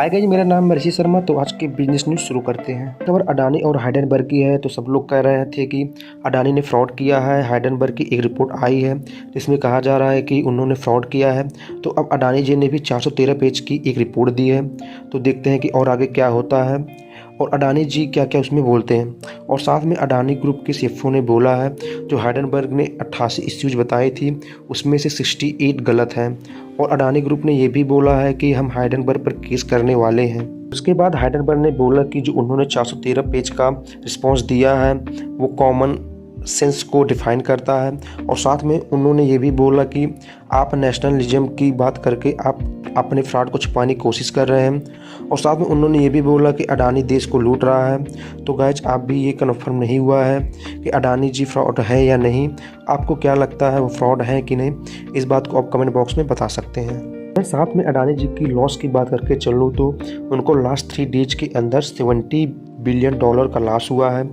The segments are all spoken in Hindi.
हाय गाइस, मेरा नाम है ऋषि शर्मा। तो आज के बिजनेस न्यूज़ शुरू करते हैं। खबर अडानी और हाइडेनबर्ग की है। तो सब लोग कह रहे थे कि अडानी ने फ्रॉड किया है। हाइडेनबर्ग की एक रिपोर्ट आई है जिसमें कहा जा रहा है कि उन्होंने फ्रॉड किया है। तो अब अडानी जी ने भी 413 पेज की एक रिपोर्ट दी है। तो देखते हैं कि और आगे क्या होता है और अडानी जी क्या क्या उसमें बोलते हैं। और साथ में अडानी ग्रुप के सीएफओ ने बोला है जो हाइडेनबर्ग ने 88 इश्यूज बताई थी उसमें से 68 गलत हैं। और अडानी ग्रुप ने यह भी बोला है कि हम हाइडेनबर्ग पर केस करने वाले हैं। उसके बाद हाइडेनबर्ग ने बोला कि जो उन्होंने 413 पेज का रिस्पॉन्स दिया है वो कॉमन सेंस को डिफाइन करता है। और साथ में उन्होंने ये भी बोला कि आप नेशनलिज्म की बात करके आप अपने फ्रॉड को छुपाने की कोशिश कर रहे हैं। और साथ में उन्होंने ये भी बोला कि अडानी देश को लूट रहा है। तो गाइज आप भी ये कन्फर्म नहीं हुआ है कि अडानी जी फ्रॉड है या नहीं। आपको क्या लगता है वो फ्रॉड है कि नहीं, इस बात को आप कमेंट बॉक्स में बता सकते हैं। मैं साथ में अडानी जी की लॉस की बात करके चलूँ तो उनको लास्ट 3 डेज के अंदर $70 बिलियन का लॉस हुआ है।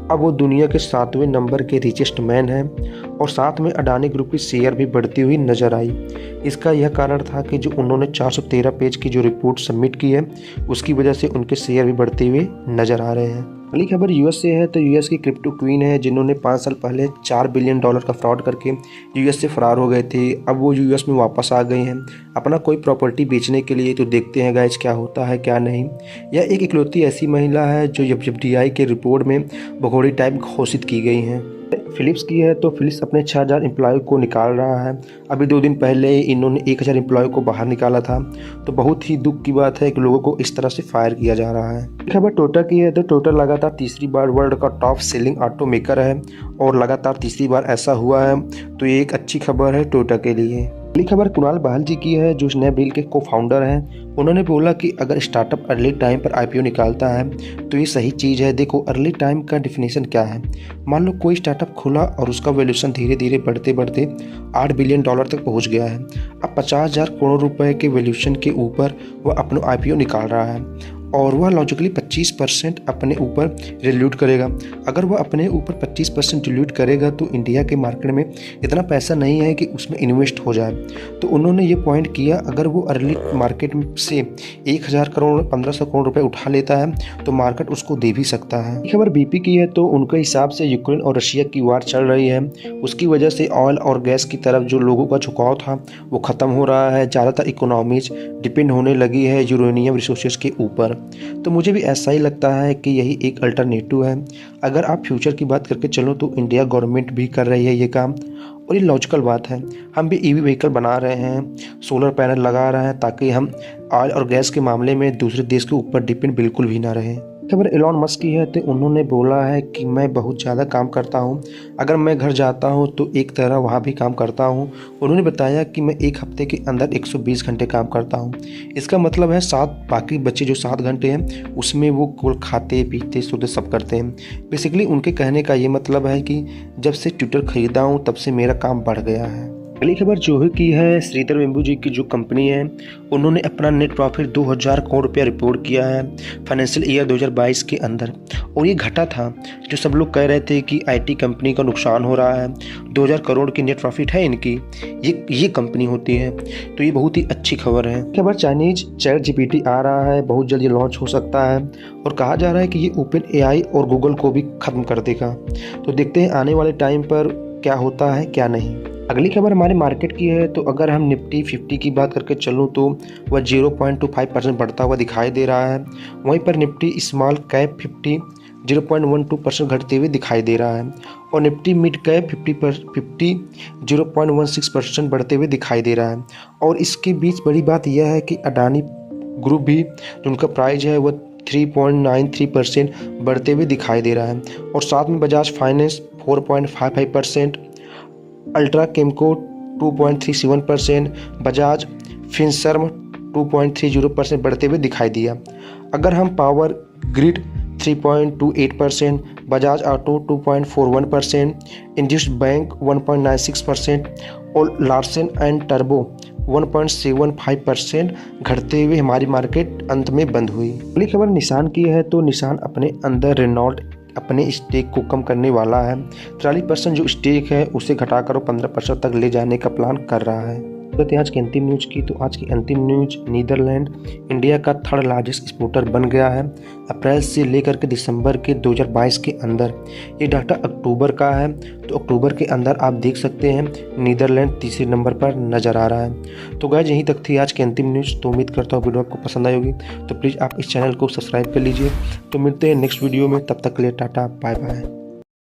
अब वो दुनिया के 7वें नंबर के रिचेस्ट मैन हैं। और साथ में अडानी ग्रुप की शेयर भी बढ़ती हुई नज़र आई। इसका यह कारण था कि जो उन्होंने 413 पेज की जो रिपोर्ट सबमिट की है उसकी वजह से उनके शेयर भी बढ़ते हुए नज़र आ रहे हैं। अगली खबर यूएस से है। तो यूएस की क्रिप्टो क्वीन है जिन्होंने 5 साल पहले $4 बिलियन का फ्रॉड करके यूएस से फरार हो गए थे। अब वो यूएस में वापस आ गए हैं अपना कोई प्रॉपर्टी बेचने के लिए। तो देखते हैं गाइज क्या होता है क्या नहीं। यह एक इकलौती ऐसी महिला है जो एफबीआई के रिपोर्ट में भगोड़ी टाइप घोषित की गई हैं। फिलिप्स की है। तो फिलिप्स अपने 6000 एम्प्लॉय को निकाल रहा है। अभी 2 दिन पहले इन्होंने 1000 एम्प्लॉय को बाहर निकाला था। तो बहुत ही दुख की बात है कि लोगों को इस तरह से फायर किया जा रहा है। खबर टोयोटा की है। तो टोयोटा लगातार तीसरी बार वर्ल्ड का टॉप सेलिंग ऑटो मेकर है और लगातार तीसरी बार ऐसा हुआ है। तो ये एक अच्छी खबर है टोयोटा के लिए। अगली खबर कुणाल बाहल जी की है जो स्नैपडील के को फाउंडर हैं। उन्होंने बोला कि अगर स्टार्टअप अर्ली टाइम पर आईपीओ निकालता है तो ये सही चीज़ है। देखो अर्ली टाइम का डिफिनेशन क्या है। मान लो कोई स्टार्टअप खुला और उसका वैल्यूएशन धीरे धीरे बढ़ते बढ़ते $8 बिलियन तक पहुंच गया है। अब 50,000 करोड़ रुपए के वैल्यूएशन के ऊपर वह अपना आईपीओ निकाल रहा है और वह लॉजिकली 25% अपने ऊपर डिल्यूट करेगा। अगर वह अपने ऊपर 25% डिल्यूट करेगा तो इंडिया के मार्केट में इतना पैसा नहीं है कि उसमें इन्वेस्ट हो जाए। तो उन्होंने ये पॉइंट किया अगर वो अर्ली मार्केट से 1000 करोड़ 1500 करोड़ रुपए उठा लेता है तो मार्केट उसको दे भी सकता है। ये खबर बीपी की है। तो उनके हिसाब से यूक्रेन और रशिया की वार चल रही है उसकी वजह से ऑयल और गैस की तरफ जो लोगों का झुकाव था वो ख़त्म हो रहा है। ज़्यादातर इकोनॉमीज डिपेंड होने लगी है यूरेनियम रिसोर्सेज के ऊपर। तो मुझे भी ऐसा ही लगता है कि यही एक अल्टरनेटिव है। अगर आप फ्यूचर की बात करके चलो तो इंडिया गवर्नमेंट भी कर रही है ये काम और ये लॉजिकल बात है। हम भी ईवी व्हीकल बना रहे हैं, सोलर पैनल लगा रहे हैं ताकि हम ऑयल और गैस के मामले में दूसरे देश के ऊपर डिपेंड बिल्कुल भी ना रहें। खबर एलॉन मस्क की है। तो उन्होंने बोला है कि मैं बहुत ज़्यादा काम करता हूँ। अगर मैं घर जाता हूँ तो एक तरह वहाँ भी काम करता हूँ। उन्होंने बताया कि मैं एक हफ्ते के अंदर 120 घंटे काम करता हूँ। इसका मतलब है 7 बाकी बच्चे जो 7 घंटे हैं उसमें वो कुल खाते पीते सोते सब करते हैं। बेसिकली उनके कहने का ये मतलब है कि जब से ट्विटर ख़रीदा हूँ तब से मेरा काम बढ़ गया है। अगली खबर जोही की है। श्रीधर वेम्बू जी की जो कंपनी है उन्होंने अपना नेट प्रॉफिट 2000 करोड़ रुपया रिपोर्ट किया है फाइनेंशियल ईयर 2022 के अंदर और ये घटा था। जो सब लोग कह रहे थे कि आईटी कंपनी का नुकसान हो रहा है, 2000 करोड़ की नेट प्रॉफिट है इनकी, ये कंपनी होती है। तो ये बहुत ही अच्छी खबर है। खबर चाइनीज चैट जीपीटी आ रहा है, बहुत जल्दी लॉन्च हो सकता है और कहा जा रहा है कि ये ओपन एआई और गूगल को भी ख़त्म कर देगा। तो देखते हैं आने वाले टाइम पर क्या होता है क्या नहीं। अगली खबर हमारे मार्केट की है। तो अगर हम निफ्टी 50 की बात करके चलूँ तो वह 0.25% बढ़ता हुआ दिखाई दे रहा है। वहीं पर निफ्टी स्मॉल कैप 50 0.12% घटते हुए दिखाई दे रहा है और निफ्टी मिड कैप 50 0.16% बढ़ते हुए दिखाई दे रहा है। और इसके बीच बड़ी बात यह है कि अडानी ग्रुप भी जो उनका प्राइस है वह 3.93% बढ़ते हुए दिखाई दे रहा है। और साथ में बजाज फाइनेंस 4.55%, अल्ट्रा केमको 2.37%, बजाज फिनसर्व 2.30% बढ़ते हुए दिखाई दिया। अगर हम पावर ग्रिड 3.28%, बजाज ऑटो 2.41%, इंडस बैंक 1.96% और लार्सन एंड टर्बो 1.75% घटते हुए हमारी मार्केट अंत में बंद हुई। अगली खबर निसान की है। तो निसान अपने अंदर रेनॉल्ट अपने स्टेक को कम करने वाला है। 43% जो स्टेक है उसे घटाकर 15% तक ले जाने का प्लान कर रहा है। बात है आज की अंतिम न्यूज की, तो आज की अंतिम न्यूज, नीदरलैंड इंडिया का थर्ड लार्जेस्ट एक्सपोर्टर बन गया है अप्रैल से लेकर के दिसंबर के 2022 के अंदर। ये डाटा अक्टूबर का है, तो अक्टूबर के अंदर आप देख सकते हैं नीदरलैंड तीसरे नंबर पर नज़र आ रहा है। तो गाइस यहीं तक थी आज की अंतिम न्यूज़। तो उम्मीद करता हूँ वीडियो आपको पसंद आई होगी, तो प्लीज़ आप इस चैनल को सब्सक्राइब कर लीजिए। तो मिलते हैं नेक्स्ट वीडियो में, तब तक के लिए टाटा बाय बाय।